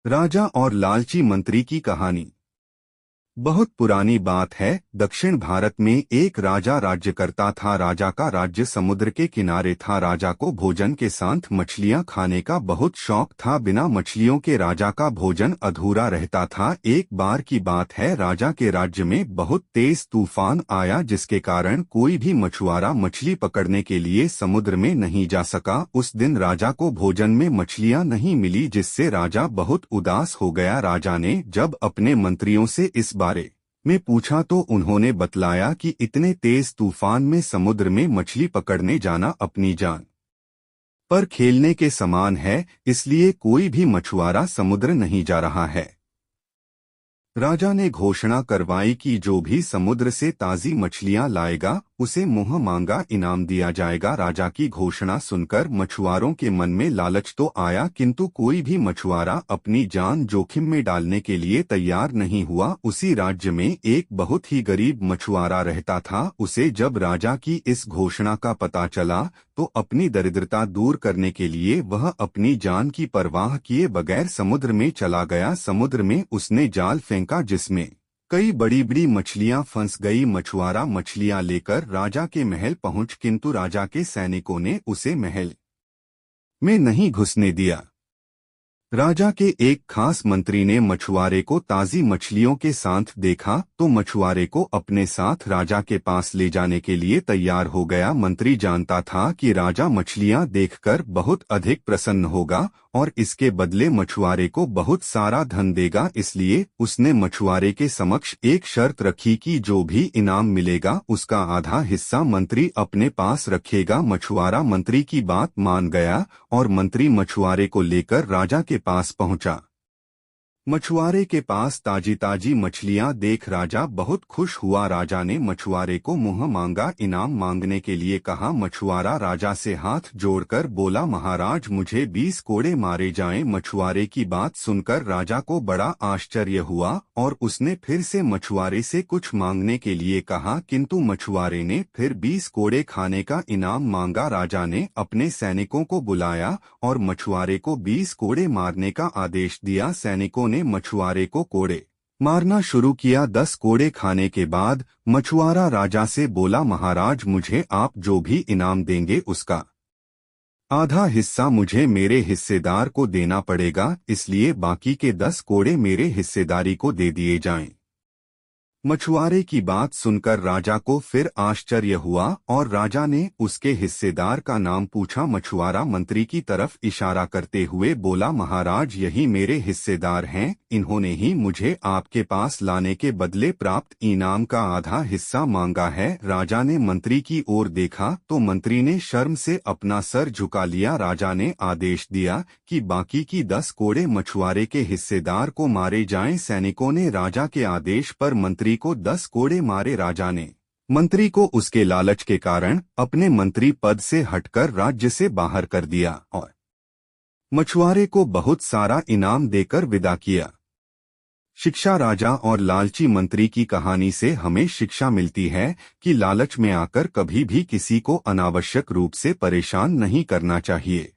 राजा और लालची मंत्री की कहानी। बहुत पुरानी बात है। दक्षिण भारत में एक राजा राज्य करता था। राजा का राज्य समुद्र के किनारे था। राजा को भोजन के साथ मछलियां खाने का बहुत शौक था। बिना मछलियों के राजा का भोजन अधूरा रहता था। एक बार की बात है, राजा के राज्य में बहुत तेज तूफान आया, जिसके कारण कोई भी मछुआरा मछली पकड़ने के लिए समुद्र में नहीं जा सका। उस दिन राजा को भोजन में मछलियां नहीं मिली, जिससे राजा बहुत उदास हो गया। राजा ने जब अपने मंत्रियों से इस बारे में पूछा तो उन्होंने बतलाया कि इतने तेज तूफान में समुद्र में मछली पकड़ने जाना अपनी जान पर खेलने के समान है, इसलिए कोई भी मछुआरा समुद्र नहीं जा रहा है। राजा ने घोषणा करवाई कि जो भी समुद्र से ताजी मछलियां लाएगा उसे मुंह मांगा इनाम दिया जाएगा। राजा की घोषणा सुनकर मछुआरों के मन में लालच तो आया, किंतु कोई भी मछुआरा अपनी जान जोखिम में डालने के लिए तैयार नहीं हुआ। उसी राज्य में एक बहुत ही गरीब मछुआरा रहता था। उसे जब राजा की इस घोषणा का पता चला तो अपनी दरिद्रता दूर करने के लिए वह अपनी जान की परवाह किए बगैर समुद्र में चला गया। समुद्र में उसने जाल फेंका, जिसमें कई बड़ी बड़ी मछलियां फंस गई। मछुआरा मछलियां लेकर राजा के महल पहुंच, किंतु राजा के सैनिकों ने उसे महल में नहीं घुसने दिया। राजा के एक खास मंत्री ने मछुआरे को ताजी मछलियों के साथ देखा तो मछुआरे को अपने साथ राजा के पास ले जाने के लिए तैयार हो गया। मंत्री जानता था कि राजा मछलियां देखकर बहुत अधिक प्रसन्न होगा और इसके बदले मछुआरे को बहुत सारा धन देगा। इसलिए उसने मछुआरे के समक्ष एक शर्त रखी कि जो भी इनाम मिलेगा उसका आधा हिस्सा मंत्री अपने पास रखेगा। मछुआरा मंत्री की बात मान गया और मंत्री मछुआरे को लेकर राजा के पास पहुंचा। मछुआरे के पास ताजी ताजी मछलियां देख राजा बहुत खुश हुआ। राजा ने मछुआरे को मुंह मांगा इनाम मांगने के लिए कहा। मछुआरा राजा से हाथ जोड़कर बोला, महाराज मुझे 20 कोड़े मारे जाएं। मछुआरे की बात सुनकर राजा को बड़ा आश्चर्य हुआ और उसने फिर से मछुआरे से कुछ मांगने के लिए कहा, किंतु मछुआरे ने फिर 20 कोड़े खाने का इनाम मांगा। राजा ने अपने सैनिकों को बुलाया और मछुआरे को 20 कोड़े मारने का आदेश दिया। सैनिकों ने मछुआरे को कोड़े मारना शुरू किया। 10 कोड़े खाने के बाद मछुआरा राजा से बोला, महाराज मुझे आप जो भी इनाम देंगे उसका आधा हिस्सा मुझे मेरे हिस्सेदार को देना पड़ेगा, इसलिए बाकी के 10 कोड़े मेरे हिस्सेदारी को दे दिए जाएं। मछुआरे की बात सुनकर राजा को फिर आश्चर्य हुआ और राजा ने उसके हिस्सेदार का नाम पूछा। मछुआरा मंत्री की तरफ इशारा करते हुए बोला, महाराज यही मेरे हिस्सेदार हैं, इन्होंने ही मुझे आपके पास लाने के बदले प्राप्त इनाम का आधा हिस्सा मांगा है। राजा ने मंत्री की ओर देखा तो मंत्री ने शर्म से अपना सर झुका लिया। राजा ने आदेश दिया कि बाकी की 10 कोड़े मछुआरे के हिस्सेदार को मारे जाएं। सैनिकों ने राजा के आदेश पर मंत्री को 10 कोड़े मारे। राजा ने मंत्री को उसके लालच के कारण अपने मंत्री पद से हटकर राज्य से बाहर कर दिया और मछुआरे को बहुत सारा इनाम देकर विदा किया। शिक्षा। राजा और लालची मंत्री की कहानी से हमें शिक्षा मिलती है कि लालच में आकर कभी भी किसी को अनावश्यक रूप से परेशान नहीं करना चाहिए।